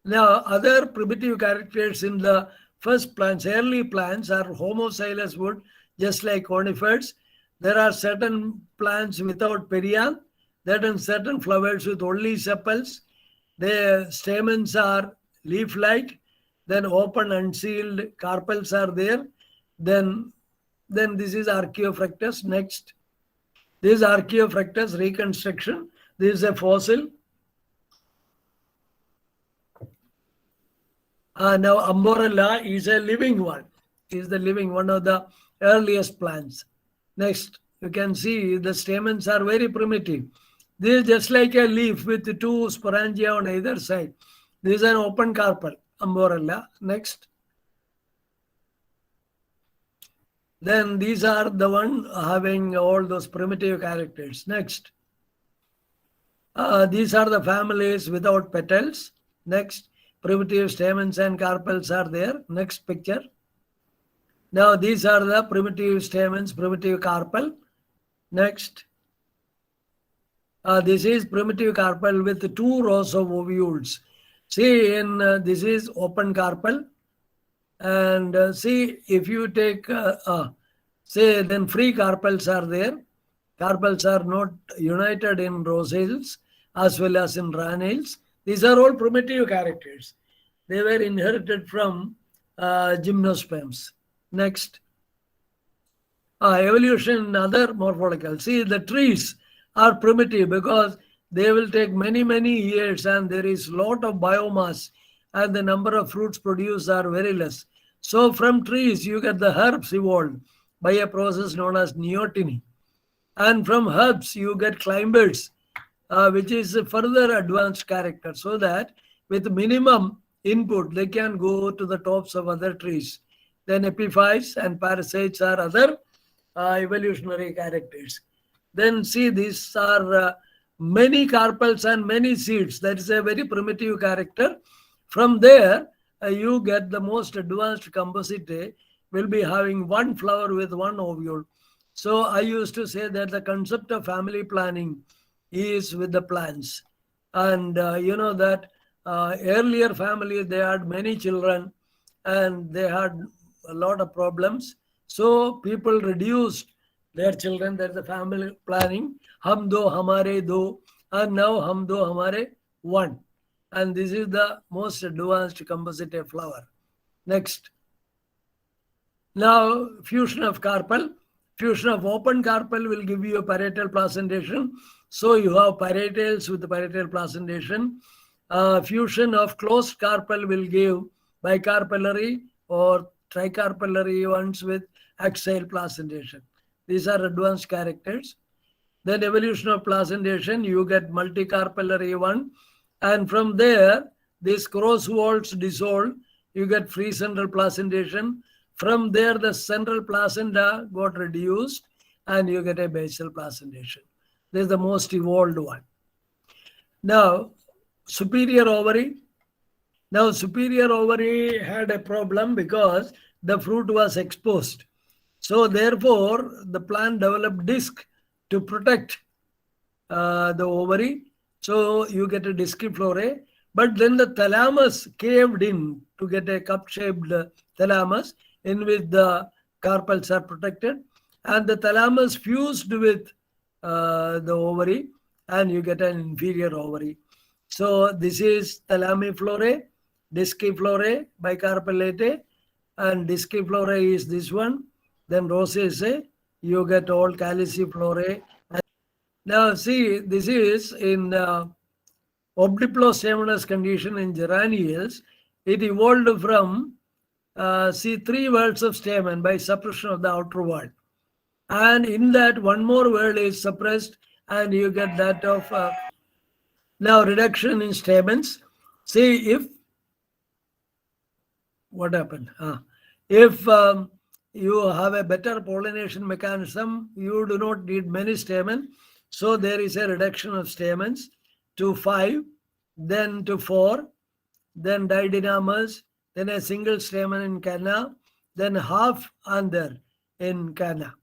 Now, other primitive characters in the first plants, early plants, are homocylous wood, just like conifers. There are certain plants without perianth. There are certain flowers with only sepals. The stamens are leaf-like. Then open unsealed carpels are there. Then this is Archaeophractus. Next. This is Archaeophractus reconstruction. This is a fossil. Now, Amborella is a living one. Is the living one of the earliest plants. Next, you can see the stamens are very primitive. This is just like a leaf with two sporangia on either side. This is an open carpel, Amborella. Next. Then these are the one having all those primitive characters. Next. These are the families without petals. Next. Primitive stamens and carpels are there. Next picture. Now these are the primitive stamens, primitive carpel. Next. This is primitive carpel with 2 rows of ovules. See, in this is open carpel. And see, if you take, then free carpels are there. Carpels are not united in rosales as well as in ranales. These are all primitive characters. They were inherited from gymnosperms. Next. Evolution in other morphological. See, the trees are primitive because they will take many, many years and there is lot of biomass and the number of fruits produced are very less. So from trees, you get the herbs evolved by a process known as neoteny. And from herbs, you get climbers, which is a further advanced character, so that with minimum input, they can go to the tops of other trees. Then epiphytes and parasites are other evolutionary characters. Then see, these are many carpels and many seeds. That is a very primitive character. From there, you get the most advanced composite will be having one flower with one ovule. So I used to say that the concept of family planning is with the plants. And you know that earlier families, they had many children and they had a lot of problems. So people reduced their children. There's the family planning. Hum do, hamare do. And now hum do, hamare one. and this is the most advanced composite flower. Next. Now, fusion of carpel. Fusion of open carpel will give you a parietal placentation. So you have parietals with parietal placentation. Fusion of closed carpel will give bicarpellary or tricarpellary ones with axial placentation. These are advanced characters. Then evolution of placentation, you get multicarpellary one. And from there, these cross walls dissolve. You get free central placentation. From there, the central placenta got reduced and you get a basal placentation. This is the most evolved one. Now, superior ovary. Now, superior ovary had a problem because the fruit was exposed. So, therefore, the plant developed disc to protect the ovary. So, you get a disky flora. But then the thalamus caved in to get a cup-shaped thalamus in which the carpels are protected. And the thalamus fused with the ovary and you get an inferior ovary. So this is thalamiflorae, disciflorae, bicarpellate, and disciflorae is this one. Then rosaceae, you get all caliciflorae. Now see, this is in obliplostaminous condition in geranials. It evolved from three whorls of stamen by suppression of the outer wall. And in that, one more whorl is suppressed and you get that of now reduction in stamens. See if, what happened? If you have a better pollination mechanism, you do not need many stamen. So there is a reduction of stamens to 5, then to 4, then didynamas, then a single stamen in canna, then half anther in canna.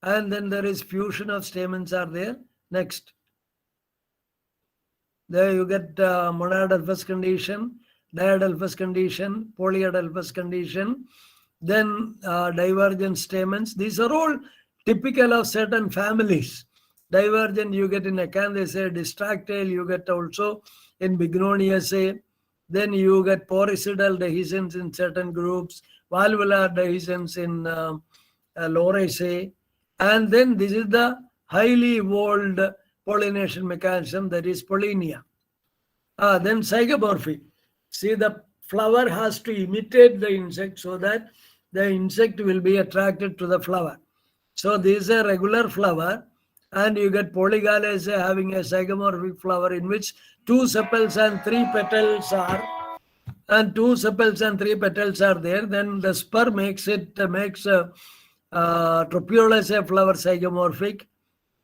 And then there is fusion of stamens are there. Next. There you get monadelphous condition, diadelphous condition, polyadelphous condition, then divergent stamens. These are all typical of certain families. Divergent you get in Acanthaceae, distractile you get also in Bignoniaceae. Then you get poricidal dehiscence in certain groups, valvular dehiscence in Lauraceae. And then this is the highly evolved pollination mechanism, that is pollinia. Then zygomorphy. See, the flower has to imitate the insect so that the insect will be attracted to the flower. So this is a regular flower and you get polygalaceae having a zygomorphic flower in which 2 sepals and 3 petals are, and 2 sepals and 3 petals are there. Then the spur makes Tropiolaceae flower zygomorphic,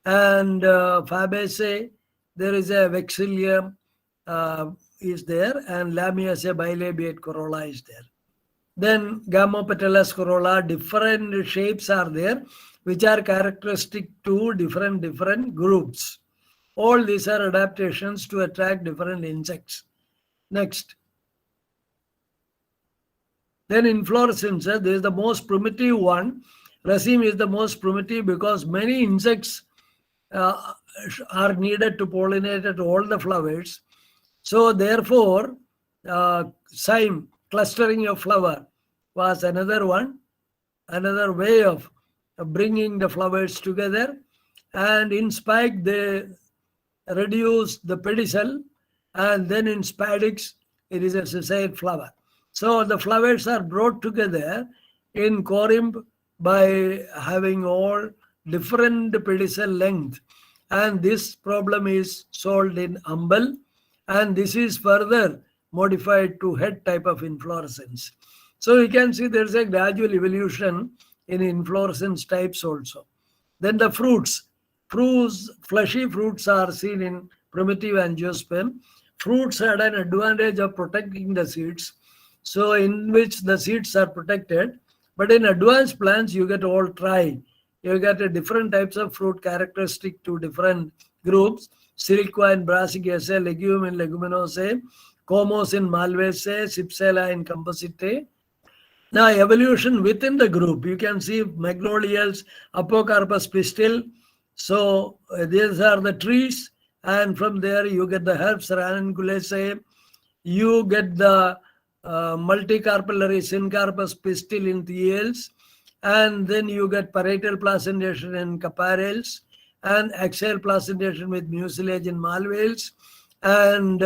and Fabaceae there is a vexillium is there, and Lamiaceae bilabiate corolla is there. Then gamopetalous corolla, different shapes are there which are characteristic to different groups. All these are adaptations to attract different insects. Next. Then inflorescence, this is the most primitive one. Raceme is the most primitive because many insects are needed to pollinate at all the flowers. So therefore, cyme, clustering of flower, was another one, another way of bringing the flowers together. And in spike, they reduce the pedicel, and then in spadix, it is a sessile flower. So the flowers are brought together in corymb by having all different pedicel length. And this problem is solved in umbel, and this is further modified to head type of inflorescence. So you can see there's a gradual evolution in inflorescence types also. Then the fruits. Fleshy fruits are seen in primitive angiosperm. Fruits had an advantage of protecting the seeds, so in which the seeds are protected. But in advanced plants, you get all tri. You get a different types of fruit characteristic to different groups. Siliqua in Brassicaceae, Legume in Leguminosae, Comos in Malvaceae, Cypsela in Compositae. Now, evolution within the group, you can see magnolias, Apocarpus pistil. So these are the trees and from there you get the herbs ranunculaceae, you get the multicarpellary syncarpus pistil in thiales, and then you get parietal placentation in caparels, and axial placentation with mucilage in malveals, and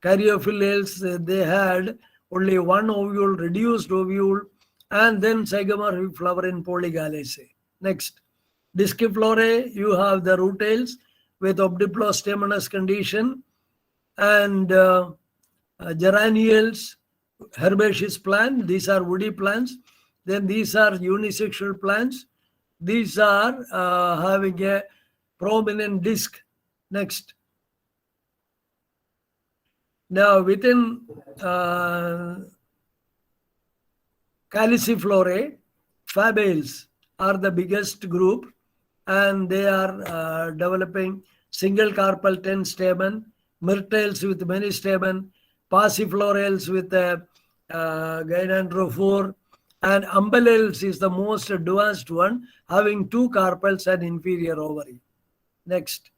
caryophyllales, they had only one ovule, reduced ovule, and then zygomorphic flower in polygalaceae. Next, disciflorae, you have the rutales with obdiplostaminous condition, and geranials, herbaceous plant. These are woody plants. Then these are unisexual plants. These are having a prominent disc. Next. Now within Caliciflorae, fabales are the biggest group, and they are developing single carpal 10 stamen, myrtles with many stamen, passiflorales with a gynandrophore, and umbellales is the most advanced one, having 2 carpels and inferior ovary. Next.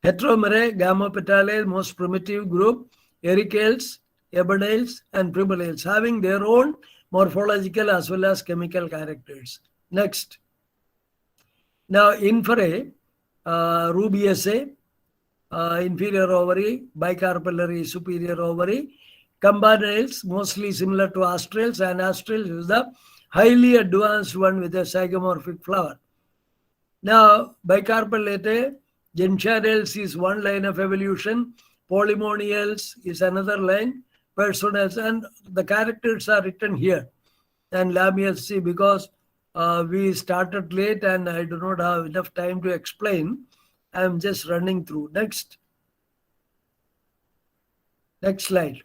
Heteromerae, gamopetalae, most primitive group, ericales, ebonales, and primulales, having their own morphological as well as chemical characters. Next. Now, inferae, rubiaceae, inferior ovary, bicarpellary superior ovary, campanales, mostly similar to astrales, and astrales is the highly advanced one with a zygomorphic flower. Now, bicarpellate, gentianales is one line of evolution, polymonials is another line, personals, and the characters are written here. And lamiaceae, because we started late and I do not have enough time to explain, I am just running through. Next. Next slide.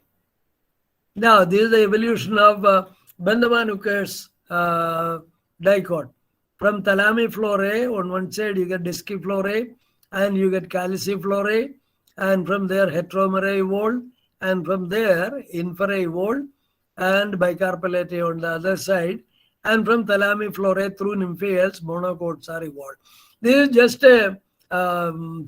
Now, this is the evolution of Bandhamanuker's dicot. From Thalamiflorae, on one side you get Disciflorae, and you get Caliciflorae, and from there Heteromerae evolved, and from there Inferae evolved, and Bicarpellate on the other side, and from Thalamiflorae through Nymphaeals, monocots are evolved. This is just a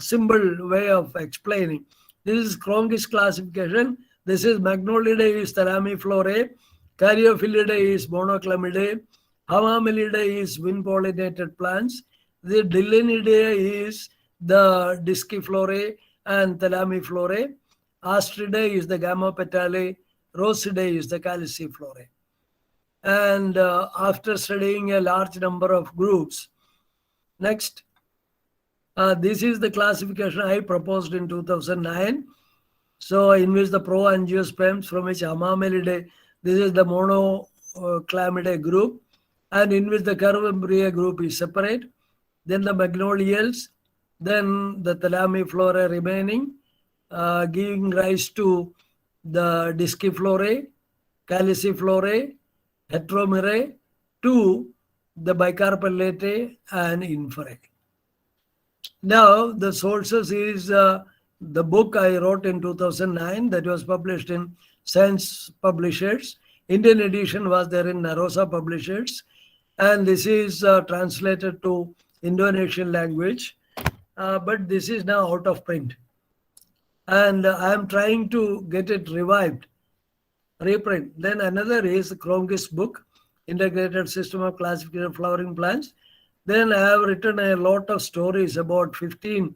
simple way of explaining. This is Cronquist classification. This is Magnolidae is Thalamiflorae, Caryophyllidea is Monoclamidae, Hamamelidae is wind-pollinated plants, the Dillenidae is the Disciflorae and Thalamiflorae, Astridae is the Gamopetalae, Rosidae is the Caliciflorae. And after studying a large number of groups, next, this is the classification I proposed in 2009. So in which the pro-angiosperms, from which Hamamelidae, this is the monoclamidae group, and in which the Curvembriae group is separate, then the Magnolials, then the Thalamiflorae remaining, giving rise to the Disciflorae, Caliciflorae, Heteromerae, to the Bicarpellate and Inferae. Now, the sources is the book I wrote in 2009 that was published in Science Publishers. Indian edition was there in Narosa Publishers, and this is translated to Indonesian language, but this is now out of print. And I am trying to get it revived, reprint. Then another is the Cronquist book, Integrated System of Classification of Flowering Plants. Then I have written a lot of stories, about 15,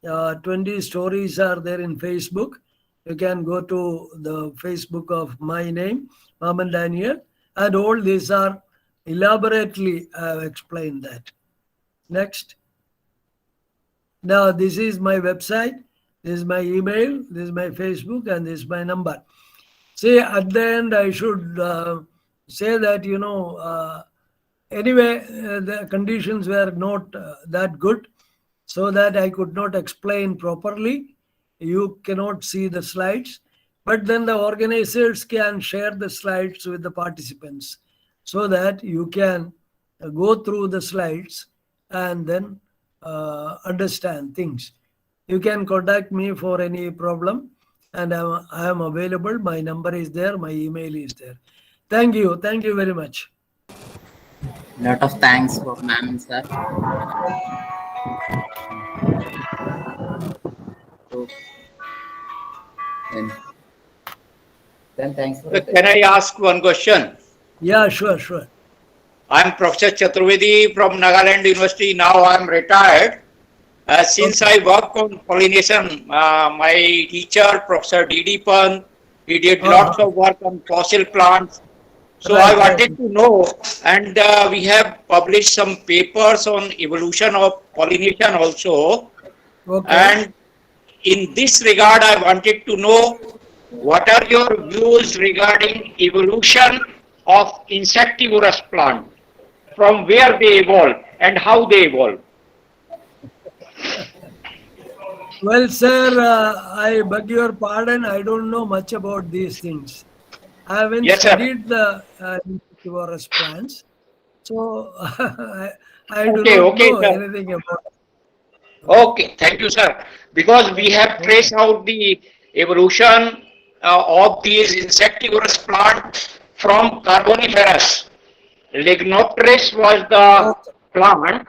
20 stories are there in Facebook. You can go to the Facebook of my name, Mammen Daniel, and all these are elaborately I have explained that. Next. Now, this is my website, this is my email, this is my Facebook, and this is my number. See, at the end, I should say that, you know, anyway, the conditions were not that good, so that I could not explain properly. You cannot see the slides, but then the organizers can share the slides with the participants so that you can go through the slides and then understand things. You can contact me for any problem, and I am available. My number is there, my email is there. Thank you very much. Lot of thanks for Mammen, sir. you. Then thanks for Can I ask one question? Yeah, sure. I'm Professor Chaturvedi from Nagaland University. Now I'm retired. Since I work on pollination, my teacher, Professor D.D. Pan, he did lots of work on fossil plants. So I wanted to know, and we have published some papers on evolution of pollination also. Okay. And in this regard, I wanted to know what are your views regarding evolution of insectivorous plant, from where they evolve and how they evolve. Well, sir, I beg your pardon. I don't know much about these things. I haven't Yes, sir. studied the insectivorous plants, so I do Okay, not okay, know sir. anything about it. Okay, thank you, sir. Because we have traced out the evolution of these insectivorous plants from Carboniferous. Lignopteris was the plant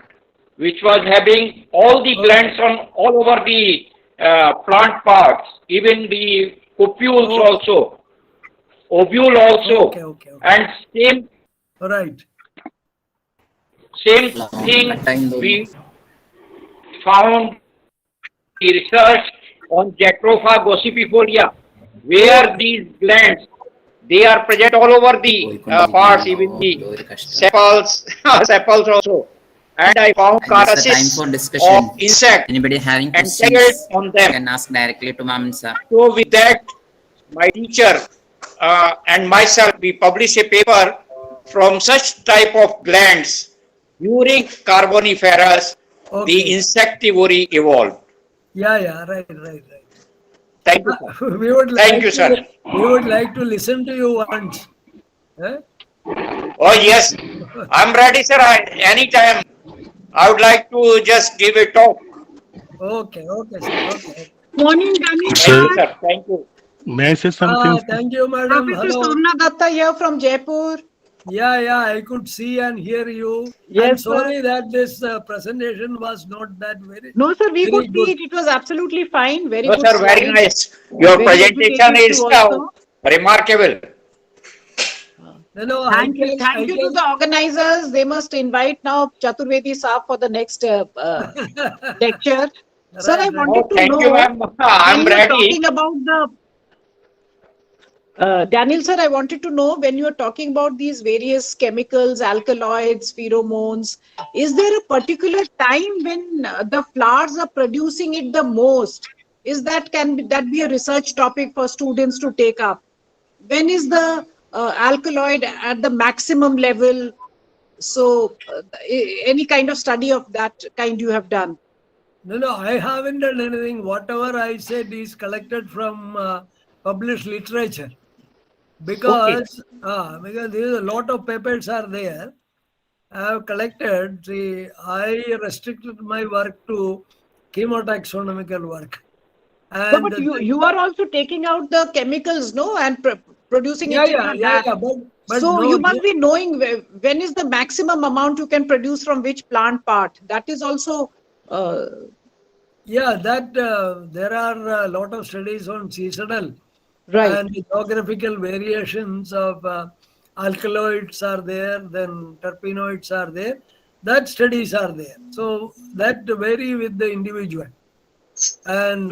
which was having all the glands on all over the plant parts, even the ovules also, ovule also, Okay. and same Right. thing we found the research on Jatropha gossypifolia, where these glands, they are present all over the parts, even the sepals, sepals also. And I found And this is the time carcasses for discussion. of insect Anybody having entangled questions on them. can ask directly to Mammen sir. So with that, my teacher and myself, we published a paper from such type of glands during Carboniferous, the insectivory evolved. Yeah, right. Thank you, sir. We would Thank like you, sir. We would like to listen to you once. Eh? Oh, yes. I'm ready, sir. Anytime. I would like to just give a talk. Okay, sir. Okay. Morning, Daniel. Thank you, sir. Thank you. May I say something? Thank you, madam. Professor Hello. Somna Datta here from Jaipur. Yeah, I could see and hear you. Yes, I'm sorry that this presentation was not that very. No, sir, we very could good. see it. It was absolutely fine. Very No, good. sir, very slides. nice. Your Very presentation educative is too also. remarkable. No, Thank you to the organizers. They must invite now Chaturvedi Saab for the next lecture. Sir, I wanted to Thank know you, ma'am. I'm when you're ready. talking about the Daniel, sir, I wanted to know when you're talking about these various chemicals, alkaloids, pheromones, is there a particular time when the flowers are producing it the most? Can that be a research topic for students to take up? When is the alkaloid at the maximum level? So, any kind of study of that kind you have done? No, I haven't done anything. Whatever I said is collected from published literature. Because there is a lot of papers are there. I have collected. See, I restricted my work to chemotaxonomical work. And No, but you are also taking out the chemicals, no, and producing it from that. But so no, you must be knowing when is the maximum amount you can produce from which plant part. That is also. There are a lot of studies on seasonal and geographical variations of alkaloids are there, then terpenoids are there. That studies are there. So that vary with the individual and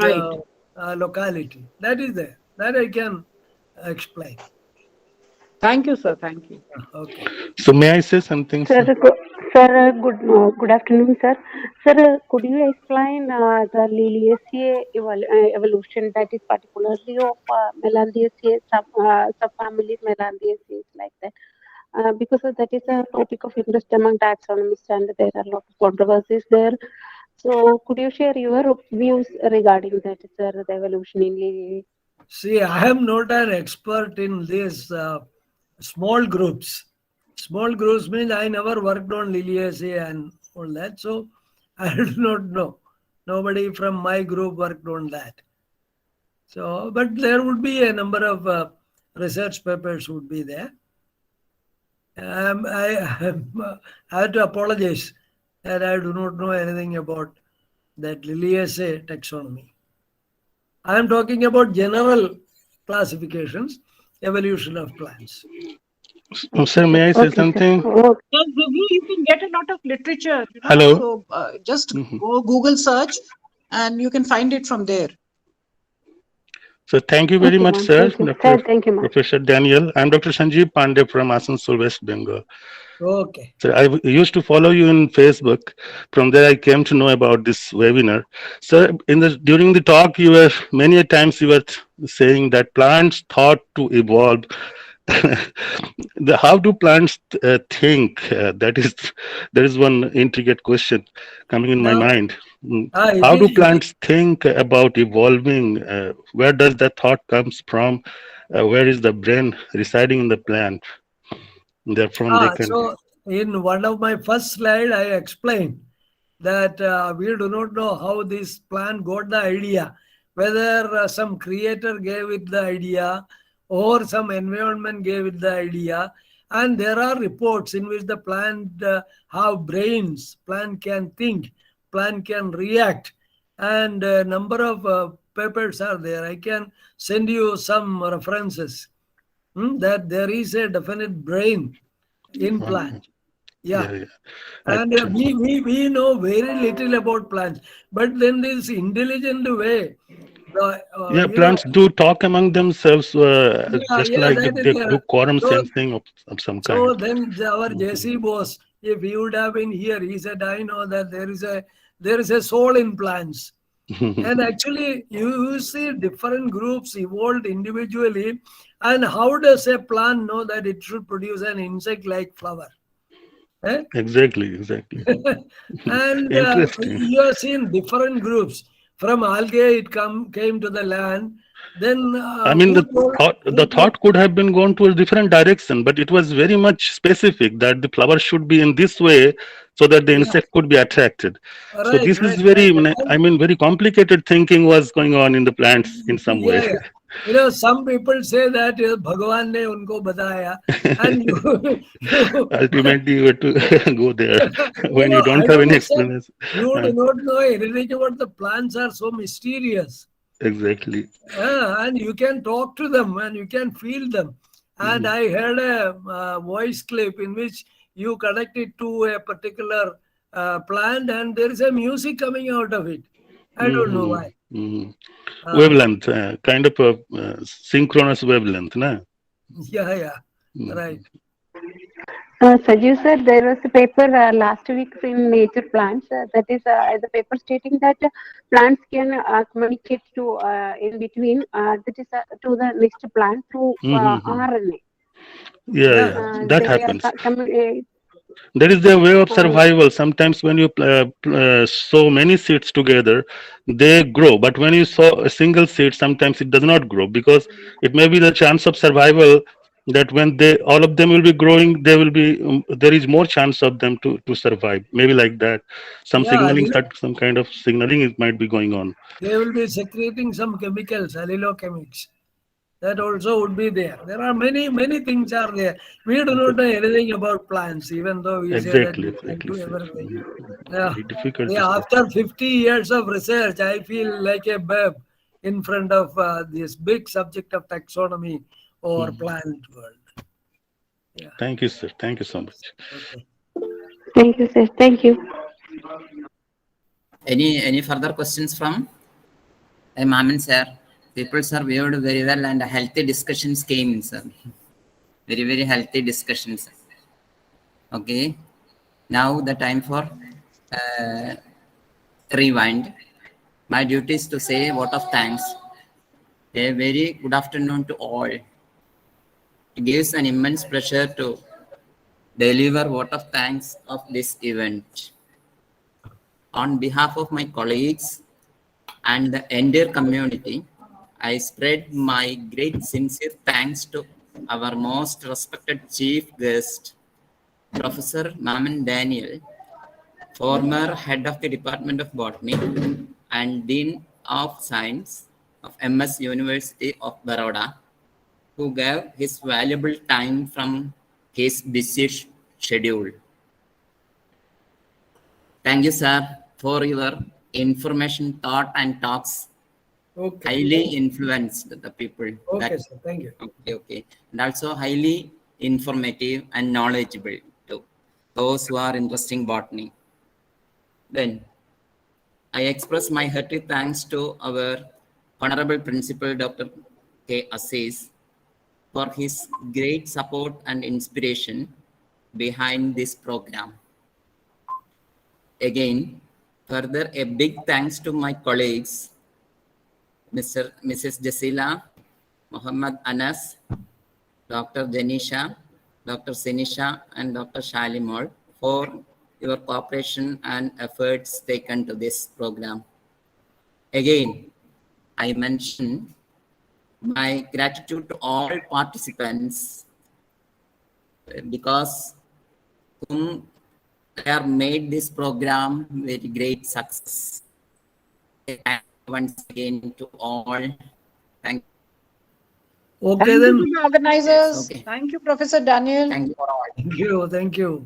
locality. That is there. That I can explain. Thank you, sir. Thank you. Okay. So may I say something? Sir, good afternoon, sir. Sir, could you explain the Liliaceae evolution, that is particularly of Melandiaceae, subfamily Melandiaceae, like that? Because that is a topic of interest among taxonomists, and there are a lot of controversies there. So, could you share your views regarding that, sir, the evolution in Liliaceae? See, I am not an expert in these small groups. Small groups means I never worked on Liliaceae and all that, so I do not know. Nobody from my group worked on that. So, but there would be a number of research papers would be there. I have to apologize that I do not know anything about that Liliaceae taxonomy. I am talking about general classifications, evolution of plants. Sir, may I say Okay, sir. something? Okay. Yes, you can get a lot of literature. Hello. So just Mhm. go Google search, and you can find it from there. So thank you very Okay, much, ma'am. sir, Thank you. Dr. Sir, thank you, ma'am. Professor Daniel. I'm Dr. Sanjeev Pandey from Asansol, West Bengal. Okay. So I used to follow you in Facebook. From there, I came to know about this webinar. So during the talk, you were many a times you were saying that plants thought to evolve. How do plants think? There is one intricate question coming in my Now, mind. How do it is plants think about evolving? Where does that thought comes from? Where is the brain residing in the plant? Therefrom, they can. so in one of my first slide, I explained that we do not know how this plant got the idea, whether some creator gave it the idea or some environment gave it the idea. And there are reports in which the plant have brains, plant can think, plant can react, and a number of papers are there. I can send you some references that there is a definite brain in plant. Yeah. Yeah. And we know very little about plants, but then this intelligent way, Yeah, you know, plants do talk among themselves, just yeah, like that is they there. do quorum So, sensing of some so kind. then our JC boss, if he would have been here, he said, I know that there is a soul in plants. And actually, you see different groups evolved individually. And how does a plant know that it should produce an insect-like flower? Eh? Exactly. And Interesting. you have seen different groups. From algae, it came to the land. Then I mean, the who told? thought could have been gone to a different direction, but it was very much specific that the flower should be in this way so that the Yeah, insect could be attracted. So right, this right, is right. I mean, very complicated thinking was going on in the plants in some way. Yeah, yeah. Some people say that Bhagwan ne unko bataya, and you, Ultimately, you have to go there when you I don't have don't any understand. explanation. You do not know anything about the plants are so mysterious. Exactly. And you can talk to them and you can feel them. And I heard a voice clip in which you connect it to a particular plant and there is a music coming out of it. I don't know why. Wavelength, kind of a synchronous wavelength, na? Yeah, right. Sajid sir, there was a paper last week in Nature Plants that is the paper stating that plants can communicate to in between that is to the next plant through RNA. Yeah, that They are happens. That is their way of survival. Sometimes when you sow many seeds together, they grow. But when you sow a single seed, sometimes it does not grow because it may be the chance of survival that when they all of them will be growing, there will be there is more chance of them to survive. Maybe like that. Some Yeah, signaling, some kind of signaling might be going on. they will be secreting some chemicals, allylochemics. That also would be there. There are many things are there. We do not know anything about plants, even though we say that we can Exactly, do sir. everything. Very difficult to Yeah, say. after 50 years of research, I feel like a babe in front of this big subject of taxonomy or plant world. Yeah. Thank you, sir. Thank you so much. Okay. Thank you, sir. Thank you. Any further questions from Mammen sir? People sir viewed very well and healthy discussions came in, sir. Very healthy discussions. Okay. Now the time for rewind. My duty is to say a vote of thanks. A very good afternoon to all. It gives an immense pleasure to deliver vote of thanks of this event. On behalf of my colleagues and the entire community, I spread my great sincere thanks to our most respected chief guest, Professor Mammen Daniel, former head of the Department of Botany and Dean of Science of MS University of Baroda, who gave his valuable time from his busy schedule. Thank you, sir, for your information, thought, and talks Okay. highly influenced the people. Okay, sir. Thank you. Okay. And also highly informative and knowledgeable to those who are interested in botany. Then I express my hearty thanks to our Honorable Principal Dr. K. Assis for his great support and inspiration behind this program. Again, further a big thanks to my colleagues, Mrs. Jasila, Muhammad Anas, Dr. Janisha, Dr. Sinisha, and Dr. Shalimol for your cooperation and efforts taken to this program. Again, I mention my gratitude to all participants because they have made this program very great success. Once again to all, thank you. Okay, Thank then. you to the organizers. Okay. Thank you, Professor Daniel. Thank you for all. Thank you. Thank you.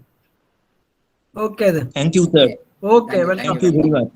Okay, then. Thank you, sir. Okay, Thank welcome. you Very much.